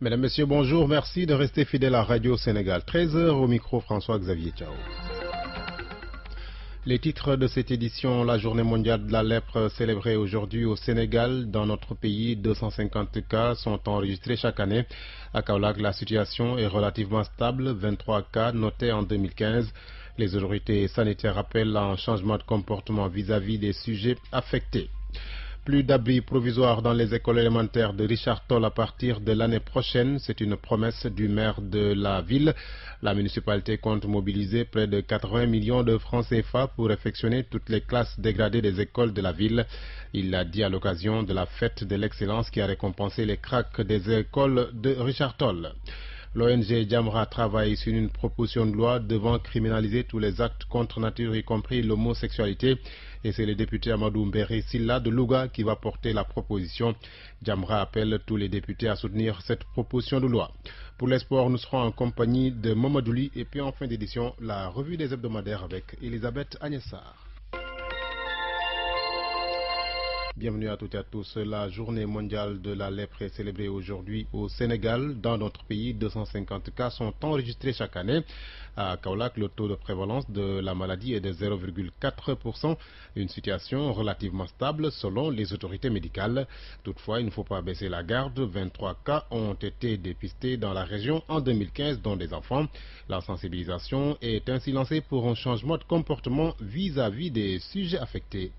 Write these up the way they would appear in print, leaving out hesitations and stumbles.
Mesdames, Messieurs, bonjour. Merci de rester fidèles à Radio Sénégal. 13h au micro, François-Xavier Thiao. Les titres de cette édition, la journée mondiale de la lèpre célébrée aujourd'hui au Sénégal. Dans notre pays, 250 cas sont enregistrés chaque année. À Kaolack, la situation est relativement stable, 23 cas notés en 2015. Les autorités sanitaires appellent à un changement de comportement vis-à-vis des sujets affectés. Plus d'abris provisoires dans les écoles élémentaires de Richard Toll à partir de l'année prochaine. C'est une promesse du maire de la ville. La municipalité compte mobiliser près de 80 millions de francs CFA pour réfectionner toutes les classes dégradées des écoles de la ville. Il l'a dit à l'occasion de la fête de l'excellence qui a récompensé les cracks des écoles de Richard Toll. L'ONG Jamra travaille sur une proposition de loi devant criminaliser tous les actes contre nature, y compris l'homosexualité. Et c'est le député Amadou Mbéré Silla de Louga qui va porter la proposition. Jamra appelle tous les députés à soutenir cette proposition de loi. Pour les sports, nous serons en compagnie de Mamadouli et puis en fin d'édition, la revue des hebdomadaires avec Elisabeth Agnessar. Bienvenue à toutes et à tous. La journée mondiale de la lèpre est célébrée aujourd'hui au Sénégal. Dans notre pays, 250 cas sont enregistrés chaque année. À Kaolack, le taux de prévalence de la maladie est de 0,4%. Une situation relativement stable selon les autorités médicales. Toutefois, il ne faut pas baisser la garde. 23 cas ont été dépistés dans la région en 2015, dont des enfants. La sensibilisation est ainsi lancée pour un changement de comportement vis-à-vis des sujets affectés.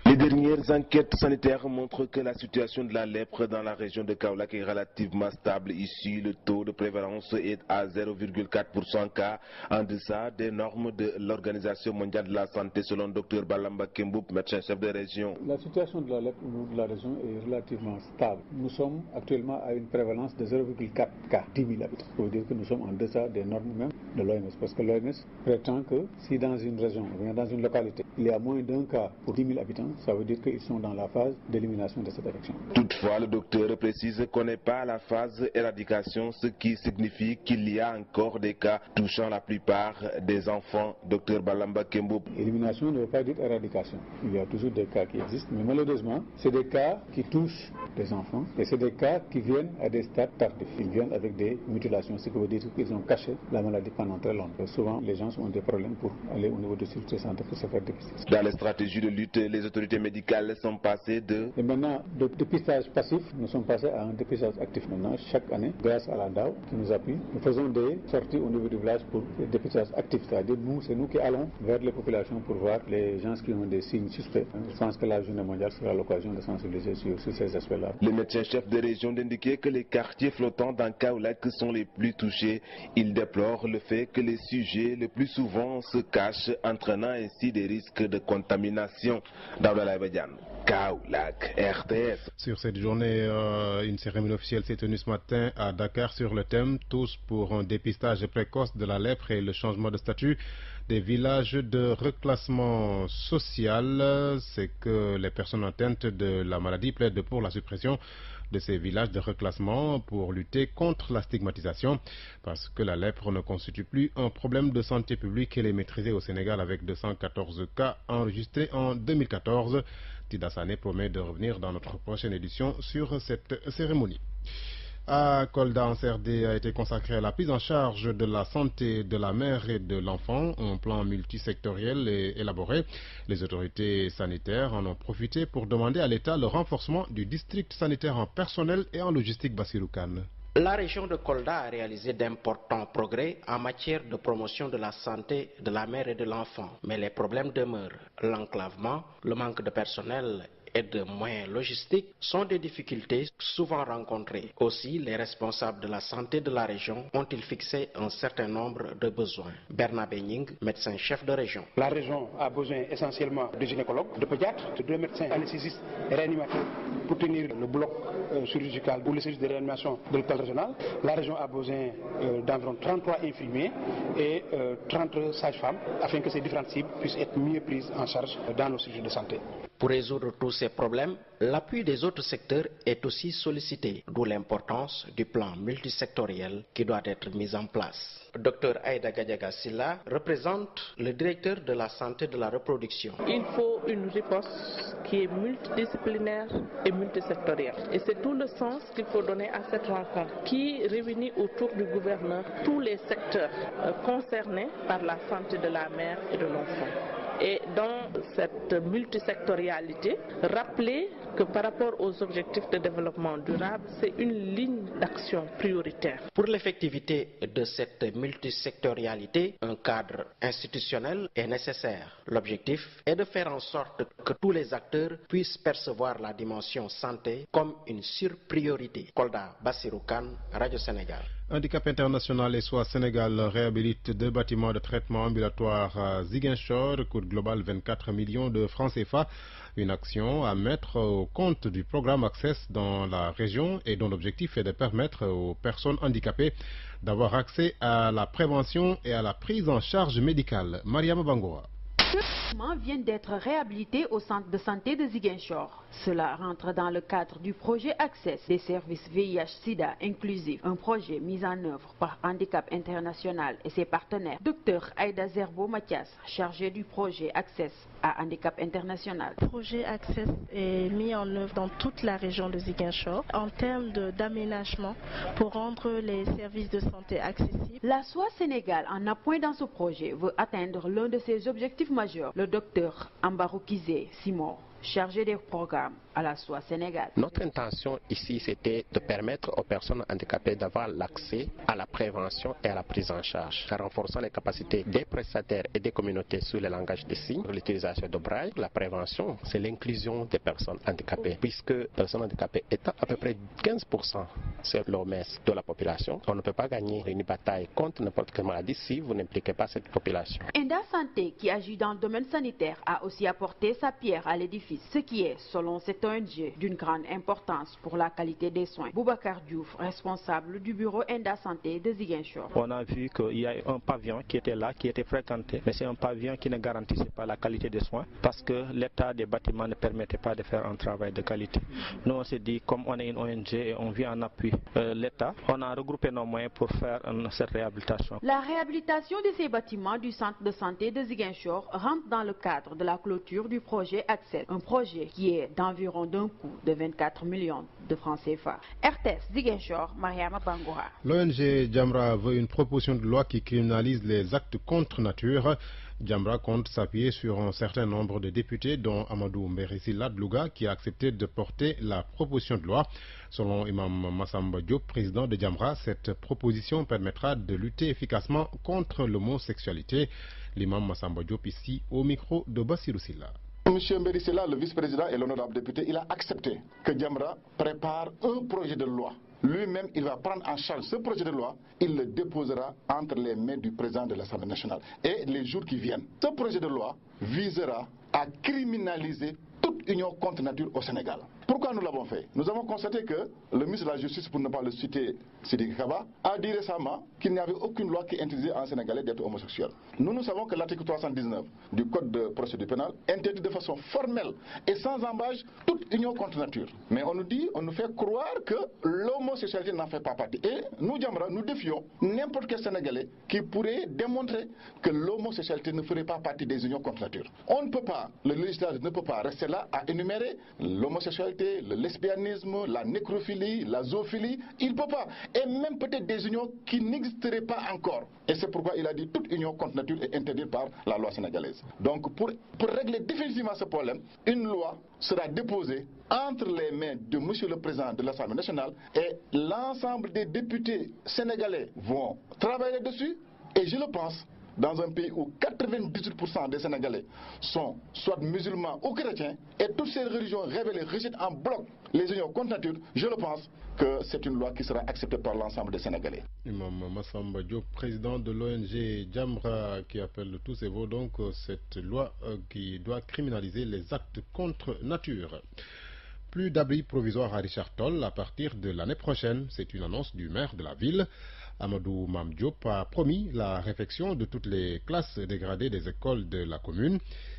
Les dernières enquêtes sanitaires montrent que la situation de la lèpre dans la région de Kaolack est relativement stable. Ici, le taux de prévalence est à 0,4% cas, en deçà des normes de l'Organisation mondiale de la santé, selon Dr Balamba Kemboup, médecin-chef de région. La situation de la lèpre de la région est relativement stable. Nous sommes actuellement à une prévalence de 0,4 cas, 10 000 habitants. Ça veut dire que nous sommes en deçà des normes même de l'OMS, parce que l'OMS prétend que si dans une région, ou bien dans une localité, il y a moins d'un cas pour 10 000 habitants, ça veut dire qu'ils sont dans la phase d'élimination de cette affection. Toutefois, le docteur précise qu'on n'est pas à la phase éradication, ce qui signifie qu'il y a encore des cas touchant la plupart des enfants. Docteur Balamba Kemboup. Élimination ne veut pas dire éradication. Il y a toujours des cas qui existent, mais malheureusement, c'est des cas qui touchent des enfants et c'est des cas qui viennent à des stades tardifs. Ils viennent avec des mutilations, ce qui veut dire qu'ils ont caché la maladie pendant très longtemps. Souvent, les gens ont des problèmes pour aller au niveau de structures de santé pour se faire dépister. Dans les stratégies de lutte, les autorités médicales sont passées de... Et maintenant, de dépistage passif, nous sommes passés à un dépistage actif. Maintenant, chaque année, grâce à la DAO qui nous appuie, nous faisons des sorties au niveau du village pour des dépistages actifs. C'est-à-dire, c'est nous qui allons vers les populations pour voir les gens qui ont des signes suspects. Je pense que la journée mondiale sera l'occasion de sensibiliser sur ces aspects-là. Le médecin-chef de région d'indiquer que les quartiers flottants dans Kaolack sont les plus touchés. Il déplore le fait que les sujets le plus souvent se cachent, entraînant ainsi des risques de contamination. Kaolack, RTS. Sur cette journée, une cérémonie officielle s'est tenue ce matin à Dakar sur le thème « Tous pour un dépistage précoce de la lèpre et le changement de statut des villages de reclassement social ». C'est que les personnes atteintes de la maladie plaident pour la suppression de ces villages de reclassement pour lutter contre la stigmatisation, parce que la lèpre ne constitue plus un problème de santé publique. Elle est maîtrisée au Sénégal avec 214 cas enregistrés en 2014. Tida Sané promet de revenir dans notre prochaine édition sur cette cérémonie. À Kolda, en CRD a été consacré à la prise en charge de la santé de la mère et de l'enfant. Un plan multisectoriel est élaboré. Les autorités sanitaires en ont profité pour demander à l'État le renforcement du district sanitaire en personnel et en logistique. Bassirou Kane. La région de Kolda a réalisé d'importants progrès en matière de promotion de la santé de la mère et de l'enfant. Mais les problèmes demeurent. L'enclavement, le manque de personnel et de moyens logistiques sont des difficultés souvent rencontrées. Aussi, les responsables de la santé de la région ont-ils fixé un certain nombre de besoins. Bernabé Ning, médecin-chef de région. La région a besoin essentiellement de gynécologues, de pédiatres, de 2 médecins anesthésistes et réanimateurs pour tenir le bloc chirurgical ou le service de réanimation de l'hôpital régional. La région a besoin d'environ 33 infirmiers et 30 sages-femmes afin que ces différentes cibles puissent être mieux prises en charge dans nos services de santé. Pour résoudre tous ces problèmes, l'appui des autres secteurs est aussi sollicité, d'où l'importance du plan multisectoriel qui doit être mis en place. Dr Aïda Gadiaga Silla représente le directeur de la santé de la reproduction. Il faut une riposte qui est multidisciplinaire et multisectorielle. Et c'est tout le sens qu'il faut donner à cette rencontre qui réunit autour du gouverneur tous les secteurs concernés par la santé de la mère et de l'enfant. Et dans cette multisectorialité, rappeler que par rapport aux objectifs de développement durable, c'est une ligne d'action prioritaire. Pour l'effectivité de cette multisectorialité, un cadre institutionnel est nécessaire. L'objectif est de faire en sorte que tous les acteurs puissent percevoir la dimension santé comme une surpriorité. Kolda Bassirou Kane, Radio Sénégal. Handicap International et SOS Sénégal réhabilite 2 bâtiments de traitement ambulatoire à Ziguinchor, coût global 24 millions de francs CFA. Une action à mettre au compte du programme Access dans la région et dont l'objectif est de permettre aux personnes handicapées d'avoir accès à la prévention et à la prise en charge médicale. Mariama Bangoa. Deux bâtiments viennent d'être réhabilités au centre de santé de Ziguinchor. Cela rentre dans le cadre du projet Access des services VIH-Sida inclusif, un projet mis en œuvre par Handicap International et ses partenaires. Dr Aïda Zerbo Mathias, chargé du projet Access à Handicap International. Le projet Access est mis en œuvre dans toute la région de Ziguinchor en termes d'aménagement pour rendre les services de santé accessibles. La SOS Sénégal, en appoint dans ce projet, veut atteindre l'un de ses objectifs majeurs, le docteur Ambaroukizé Simon, chargé des programmes à la SOS Sénégal. Notre intention ici, c'était de permettre aux personnes handicapées d'avoir l'accès à la prévention et à la prise en charge, en renforçant les capacités des prestataires et des communautés sur le langage des signes, l'utilisation de braille. La prévention, c'est l'inclusion des personnes handicapées, puisque les personnes handicapées étant à peu près 15%, c'est l'OMS de la population. On ne peut pas gagner une bataille contre n'importe quelle maladie si vous n'impliquez pas cette population. Enda Santé, qui agit dans le domaine sanitaire, a aussi apporté sa pierre à l'édifice, ce qui est, selon cette ONG, d'une grande importance pour la qualité des soins. Boubacar Diouf, responsable du bureau Enda Santé de Ziguinchor. On a vu qu'il y a un pavillon qui était là, qui était fréquenté, mais c'est un pavillon qui ne garantissait pas la qualité des soins parce que l'état des bâtiments ne permettait pas de faire un travail de qualité. Nous on s'est dit, comme on est une ONG et on vient en appui l'État, on a regroupé nos moyens pour faire cette réhabilitation. La réhabilitation de ces bâtiments du centre de santé de Ziguinchor rentre dans le cadre de la clôture du projet Access, un projet qui est d'environ d'un coût de 24 millions de francs CFA. RTS Ziguinchor, Mariama Bangoura. L'ONG Jamra veut une proposition de loi qui criminalise les actes contre nature. Jamra compte s'appuyer sur un certain nombre de députés, dont Amadou Mbérissi Ladlouga, qui a accepté de porter la proposition de loi. Selon Imam Massamba Diop, président de Jamra, cette proposition permettra de lutter efficacement contre l'homosexualité. L'imam Massamba Diop ici au micro de Bassirou Silla. Monsieur Mbérissi-La, le vice-président et l'honorable député, il a accepté que Jamra prépare un projet de loi. Lui-même, il va prendre en charge ce projet de loi, il le déposera entre les mains du président de l'Assemblée nationale. Et les jours qui viennent, ce projet de loi visera à criminaliser toute union contre nature au Sénégal. Pourquoi nous l'avons fait? Nous avons constaté que le ministre de la Justice, pour ne pas le citer, Sidiki Kaba, a dit récemment qu'il n'y avait aucune loi qui interdisait à un Sénégalais d'être homosexuel. Nous savons que l'article 319 du Code de procédure pénale interdit de façon formelle et sans embâche toute union contre nature. Mais on nous dit, on nous fait croire que l'homosexualité n'en fait pas partie. Et nous, Jamra, nous défions n'importe quel Sénégalais qui pourrait démontrer que l'homosexualité ne ferait pas partie des unions contre nature. On ne peut pas, le législateur ne peut pas rester là à énumérer l'homosexualité, le lesbianisme, la nécrophilie, la zoophilie. Il ne peut pas. Et même peut-être des unions qui n'existeraient pas encore. Et c'est pourquoi il a dit toute union contre nature est interdite par la loi sénégalaise. Donc pour régler définitivement ce problème, une loi sera déposée entre les mains de monsieur le président de l'Assemblée nationale et l'ensemble des députés sénégalais vont travailler dessus. Et je le pense, dans un pays où 98% des Sénégalais sont soit musulmans ou chrétiens, et toutes ces religions révélées rejettent en bloc les unions contre nature, je le pense que c'est une loi qui sera acceptée par l'ensemble des Sénégalais. Imam Massamba Diop, président de l'ONG Jamra, qui appelle de tous ses voeux donc cette loi qui doit criminaliser les actes contre nature. Plus d'abris provisoires à Richard Toll à partir de l'année prochaine, c'est une annonce du maire de la ville. Amadou Mamdiop a promis la réfection de toutes les classes dégradées des écoles de la commune.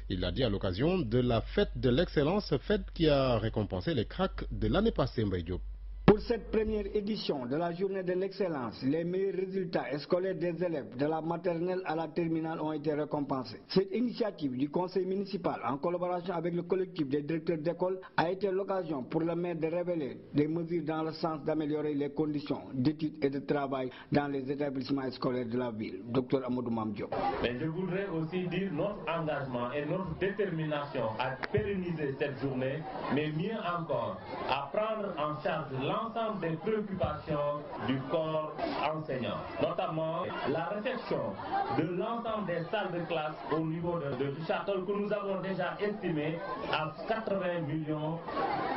Il l'a dit à l'occasion de la fête de l'excellence, fête qui a récompensé les cracks de l'année passée, Mbaye Diop. Pour cette première édition de la journée de l'excellence, les meilleurs résultats scolaires des élèves de la maternelle à la terminale ont été récompensés. Cette initiative du conseil municipal, en collaboration avec le collectif des directeurs d'école, a été l'occasion pour le maire de révéler des mesures dans le sens d'améliorer les conditions d'études et de travail dans les établissements scolaires de la ville. Dr Amadou Mamdiop. Mais je voudrais aussi dire notre engagement et notre détermination à pérenniser cette journée, mais mieux encore, à prendre en charge l'ensemble des préoccupations du corps enseignant, notamment la réfection de l'ensemble des salles de classe au niveau de Richard-Toll que nous avons déjà estimé à 80 millions,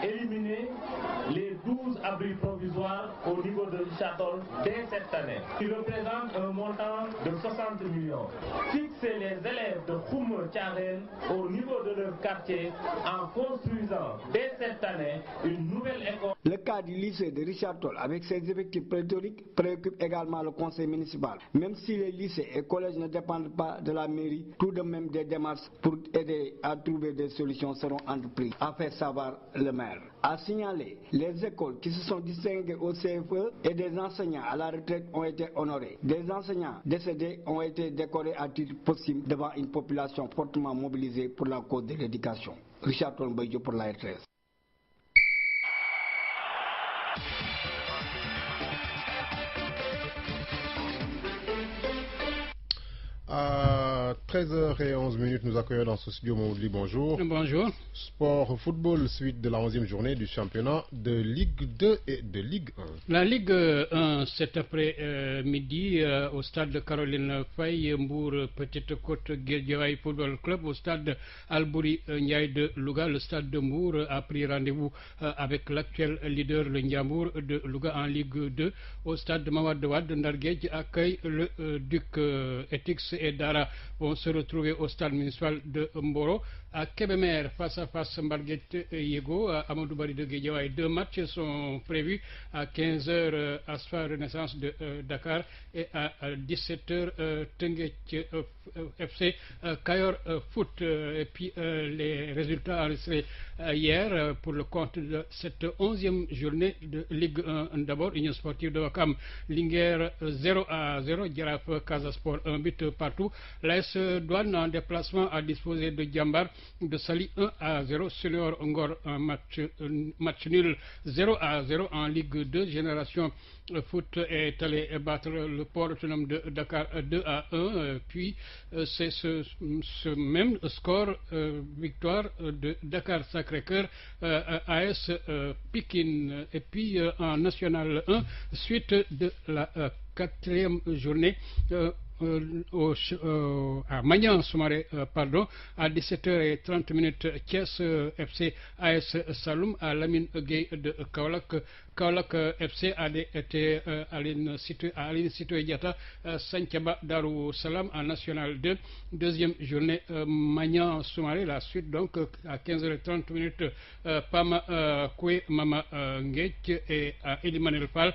éliminer les 12 abris provisoires au niveau de Richard-Toll dès cette année, qui représente un montant de 60 millions. Fixer les élèves de Khoum Tcharen au niveau de leur quartier en construisant dès cette année une nouvelle école. Le cas du lycée de Richard-Toll avec ses effectifs pléthoriques préoccupe également le conseil municipal. Même si les lycées et collèges ne dépendent pas de la mairie, tout de même des démarches pour aider à trouver des solutions seront entreprises, a fait savoir le maire. A signalé, les écoles qui se sont distinguées au CFE et des enseignants à la retraite ont été honorés. Des enseignants décédés ont été décorés à titre possible devant une population fortement mobilisée pour la cause de l'éducation. Richard-Toll Mbaye pour la RTS. À 13h11, nous accueillons dans ce studio Mouloudli, bonjour. Bonjour. Sport football, suite de la 11e journée du championnat de Ligue 2 et de Ligue 1. La Ligue 1, cet après-midi, au stade de Caroline Faye, Mbour, Petite Côte, Guédiawaye Football Club, au stade Albouri Ndiaye de Louga. Le stade de Mbour a pris rendez-vous avec l'actuel leader, le Ndiambour de Louga en Ligue 2. Au stade de Mawade Wade, Ndarguedj accueille le Duc Etix et Dara vont se retrouver au stade municipal de Mboro. À Kébémer, face à face, Mbarguet Yego, Amadou Bari de Guédiawaye. 2 matchs sont prévus à 15h, Asfa Renaissance de Dakar et à 17h, Tenguet FC Kayor Foot. Et puis les résultats enregistrés hier pour le compte de cette 11e journée de Ligue 1. D'abord, Union Sportive de Wakam, Linguère 0-0, Giraffe Casasport 1 but partout. L'AS Douane en déplacement à disposer de Djambar de Sali 1-0, Senior Ngor un match nul 0-0 en Ligue 2. Génération Foot est allé battre le Port Autonome de Dakar 2-1, puis c'est ce même score, victoire de Dakar Sacré-Cœur AS Pikine. Et puis en National 1, suite de la 4e journée, à Magnan Soumaré, pardon, à 17h30, Thiès FC AS Saloum à Lamine Gueye de Kaolack. Kaolack FC a été à Aline Sitoé Diatta, Santhiaba Darou Salam en National 2. Deuxième journée, Magnan Soumaré, la suite donc à 15h30, Pama Koué Mama Ngech et à Elimanel Fall,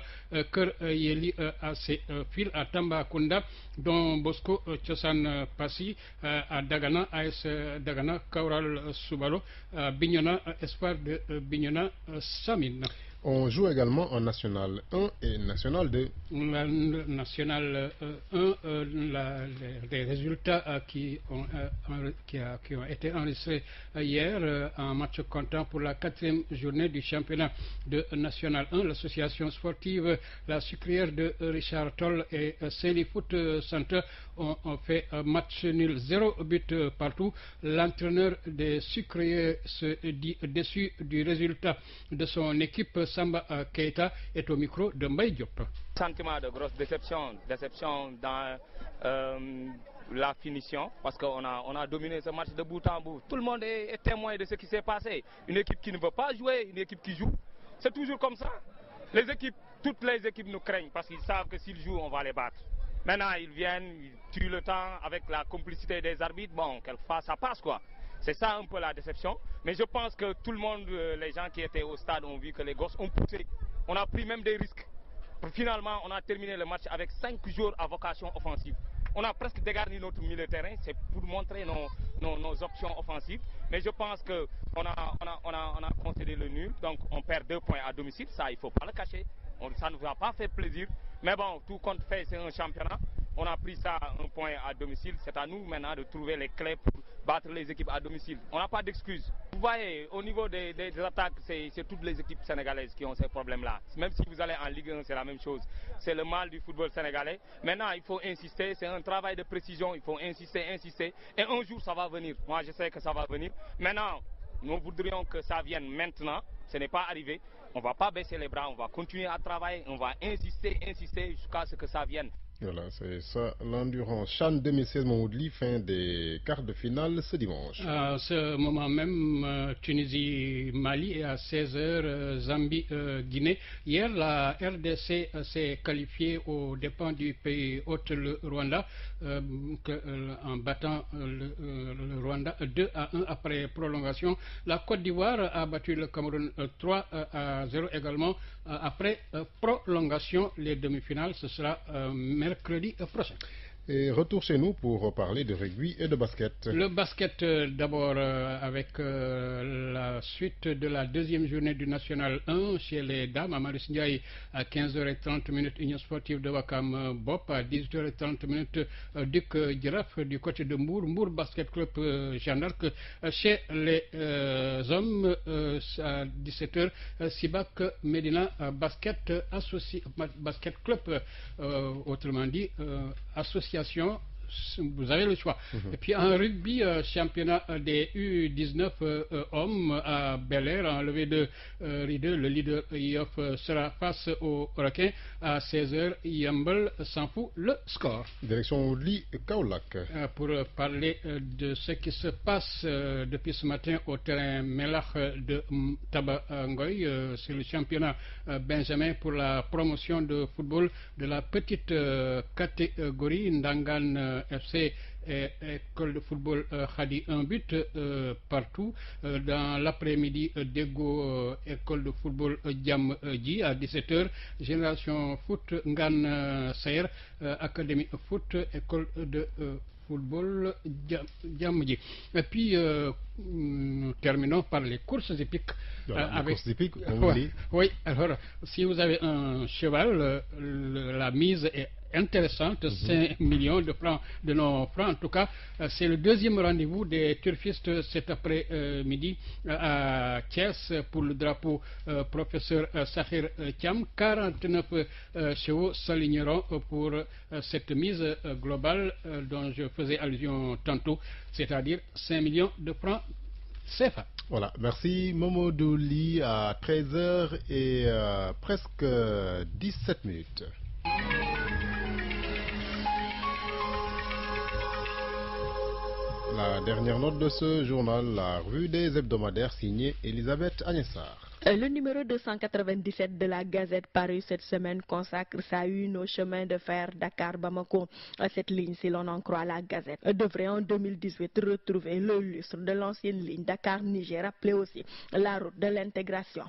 Ker Yeli à ses fils à Tambacounda, dont Bosco Tchosan Passi à Dagana, AS Dagana, Kaural Soubalo, Bignona, Espoir de Bignona, Samine. On joue également en National 1 et National 2. National 1, les résultats qui ont été enregistrés hier en match comptant pour la 4e journée du championnat de National 1. L'association sportive La Sucrière de Richard Toll et Seli Foot Center ont fait un match nul 0 but partout. L'entraîneur des Sucriers se dit déçu du résultat de son équipe. Samba Keita est au micro de Mbaye Diop. Sentiment de grosse déception dans la finition, parce qu'on a dominé ce match de bout en bout. Tout le monde est témoin de ce qui s'est passé. Une équipe qui ne veut pas jouer, une équipe qui joue. C'est toujours comme ça. Toutes les équipes nous craignent parce qu'ils savent que s'ils jouent, on va les battre. Maintenant, ils viennent, ils tuent le temps avec la complicité des arbitres. Bon, quelquefois, ça passe quoi. C'est ça un peu la déception. Mais je pense que tout le monde, les gens qui étaient au stade ont vu que les gosses ont poussé. On a pris même des risques. Finalement, on a terminé le match avec 5 joueurs à vocation offensive. On a presque dégarni notre milieu de terrain, c'est pour montrer nos options offensives. Mais je pense qu'on a concédé le nul, donc on perd 2 points à domicile, ça il ne faut pas le cacher. Ça ne va pas faire plaisir. Mais bon, tout compte fait, c'est un championnat. On a pris ça 1 point à domicile. C'est à nous maintenant de trouver les clés pour battre les équipes à domicile. On n'a pas d'excuses. Vous voyez, au niveau des attaques, c'est toutes les équipes sénégalaises qui ont ces problèmes-là. Même si vous allez en Ligue 1, c'est la même chose. C'est le mal du football sénégalais. Maintenant, il faut insister. C'est un travail de précision. Il faut insister. Et un jour, ça va venir. Moi, je sais que ça va venir. Maintenant, nous voudrions que ça vienne maintenant. Ce n'est pas arrivé. On ne va pas baisser les bras. On va continuer à travailler. On va insister jusqu'à ce que ça vienne. Voilà, c'est ça, l'Endurance Chan 2016 Mamoudli, fin des quarts de finale ce dimanche. À ce moment même, Tunisie-Mali est à 16h, Zambie-Guinée. Hier, la RDC s'est qualifiée aux dépens du pays hôte, le Rwanda, en battant le Rwanda 2-1 après prolongation. La Côte d'Ivoire a battu le Cameroun 3-0 également après prolongation. Les demi-finales, ce sera mercredi prochain. Et retour chez nous pour parler de rugby et de basket. Le basket d'abord avec la suite de la deuxième journée du National 1 chez les dames. Amaris Ndiaye à 15h30 Union sportive de Wakam Bop, à 18h30 Duc Giraffe du côté de Mbour Basket Club Jeanne d'Arc. Chez les hommes à 17h Sibac Medina Basket Club, autrement dit association. Vous avez le choix. Et puis en rugby, championnat des U19 hommes à Bel-Air, en levée de rideau, le leader Yoff sera face au Requin à 16h. Yambel s'en fout le score. Direction Oudli Kaolack. Pour parler de ce qui se passe depuis ce matin au terrain Melach de Tabangoy, c'est le championnat Benjamin pour la promotion de football de la petite catégorie. Ndangan FC et école de football Khadi, un but partout. Dans l'après-midi, Dego école de football Djamji à 17h. Génération foot Ngan Sayer académie foot école de football Djamji. Et puis nous terminons par les courses hippiques. Avec courses hippiques, oui, alors si vous avez un cheval, la mise est intéressante, 5 millions de francs, de nos francs en tout cas. C'est le deuxième rendez-vous des turfistes cet après-midi à Thiès pour le drapeau professeur Sakhir Thiam. 49 chevaux s'aligneront pour cette mise globale dont je faisais allusion tantôt, c'est-à-dire 5 millions de francs CFA. Voilà, merci Momodou Ly à 13h et presque 17 minutes. La dernière note de ce journal, la revue des hebdomadaires signée Elisabeth Agnessar. Le numéro 297 de la Gazette paru cette semaine consacre sa une au chemin de fer Dakar-Bamako. Cette ligne, si l'on en croit la Gazette, devrait en 2018 retrouver le lustre de l'ancienne ligne Dakar-Niger, appelée aussi la route de l'intégration.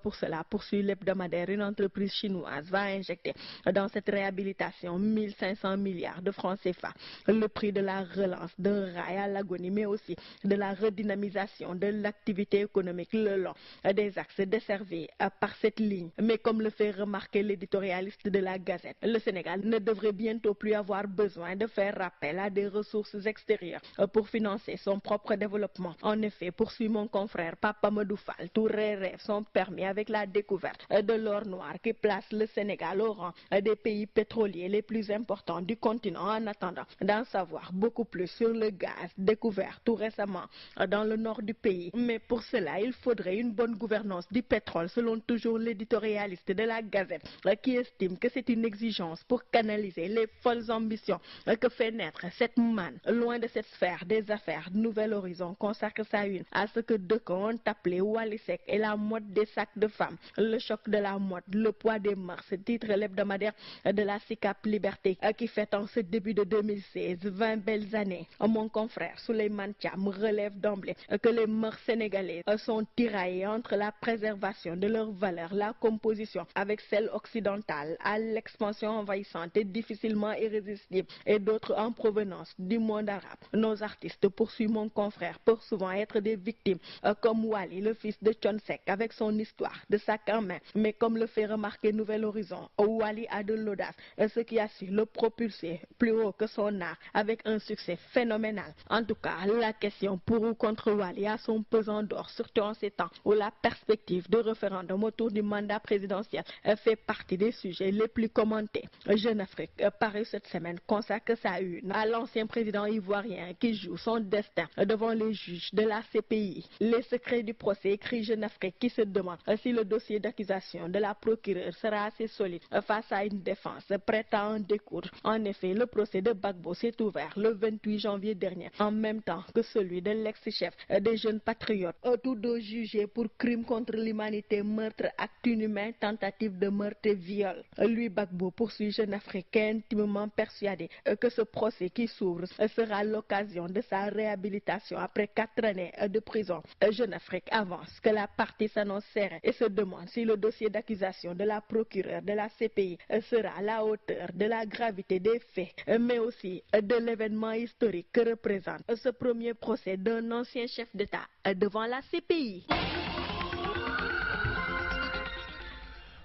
Pour cela, poursuit l'hebdomadaire, une entreprise chinoise va injecter dans cette réhabilitation 1500 milliards de francs CFA. Le prix de la relance d'un rail à l'agonie, mais aussi de la redynamisation de l'activité économique le long des axes desservi par cette ligne. Mais comme le fait remarquer l'éditorialiste de la Gazette, le Sénégal ne devrait bientôt plus avoir besoin de faire appel à des ressources extérieures pour financer son propre développement. En effet, poursuit mon confrère Papa Medoufal, tous les rêves sont permis avec la découverte de l'or noir qui place le Sénégal au rang des pays pétroliers les plus importants du continent, en attendant d'en savoir beaucoup plus sur le gaz découvert tout récemment dans le nord du pays. Mais pour cela, il faudrait une bonne gouvernance du pétrole, selon toujours l'éditorialiste de la Gazette, qui estime que c'est une exigence pour canaliser les folles ambitions que fait naître cette manne. Loin de cette sphère des affaires, Nouvel Horizon consacre sa une à ce que d'aucuns ont appelé Walisek et la mode des sacs de femmes. Le choc de la mode, le poids des mœurs, titre l'hebdomadaire de la SICAP Liberté, qui fête en ce début de 2016 20 belles années. Mon confrère Souleymane Thiam relève d'emblée que les mœurs sénégalaises sont tiraillées entre la présence préservation de leurs valeurs, la composition avec celle occidentale à l'expansion envahissante et difficilement irrésistible, et d'autres en provenance du monde arabe. Nos artistes, poursuit mon confrère, peuvent souvent être des victimes, comme Wally, le fils de Chonsek, avec son histoire de sac en main. Mais comme le fait remarquer Nouvel Horizon, Wally a de l'audace, ce qui a su le propulser plus haut que son art, avec un succès phénoménal. En tout cas, la question pour ou contre Wally a son pesant d'or, surtout en ces temps où la perspective de référendum autour du mandat présidentiel fait partie des sujets les plus commentés. Jeune Afrique, paru cette semaine, consacre sa une à l'ancien président ivoirien qui joue son destin devant les juges de la CPI. Les secrets du procès, écrit Jeune Afrique, qui se demande si le dossier d'accusation de la procureure sera assez solide face à une défense prête à en découdre. En effet, le procès de Gbagbo s'est ouvert le 28 janvier dernier, en même temps que celui de l'ex-chef des jeunes patriotes, tous deux jugés pour crimes contre l'humanité, meurtre, acte inhumain, tentative de meurtre et viol. Lui, Gbagbo, poursuit Jeune Afrique, intimement persuadé que ce procès qui s'ouvre sera l'occasion de sa réhabilitation après 4 années de prison. Jeune Afrique avance que la partie s'annonce serrée et se demande si le dossier d'accusation de la procureure de la CPI sera à la hauteur de la gravité des faits, mais aussi de l'événement historique que représente ce premier procès d'un ancien chef d'État devant la CPI.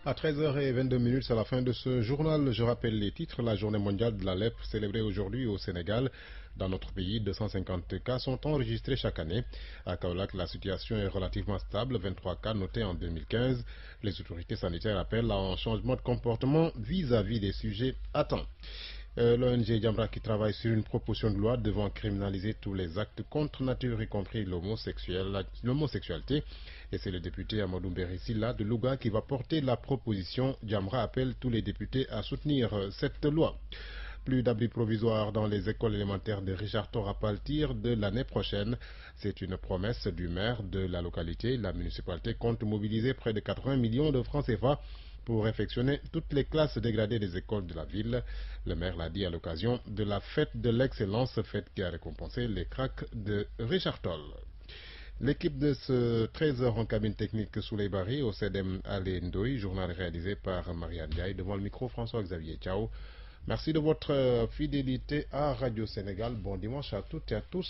À 13h22, c'est la fin de ce journal. Je rappelle les titres. La journée mondiale de la lèpre célébrée aujourd'hui au Sénégal. Dans notre pays, 250 cas sont enregistrés chaque année. À Kaolack, la situation est relativement stable, 23 cas notés en 2015. Les autorités sanitaires appellent à un changement de comportement vis-à-vis des sujets atteints. L'ONG Jamra qui travaille sur une proposition de loi devant criminaliser tous les actes contre nature, y compris l'homosexualité. Et c'est le député Amadou Mbérissila de Louga qui va porter la proposition. Jamra appelle tous les députés à soutenir cette loi. Plus d'abris provisoires dans les écoles élémentaires de Richard Toll à partir de l'année prochaine. C'est une promesse du maire de la localité. La municipalité compte mobiliser près de 80 millions de francs CFA pour réfectionner toutes les classes dégradées des écoles de la ville. Le maire l'a dit à l'occasion de la fête de l'excellence, fête qui a récompensé les cracks de Richard Toll. L'équipe de ce 13h en cabine technique sous les barils au CEDEM Alé Ndoye, journal réalisé par Marianne Diaye, devant le micro François-Xavier Tchao. Merci de votre fidélité à Radio Sénégal. Bon dimanche à toutes et à tous.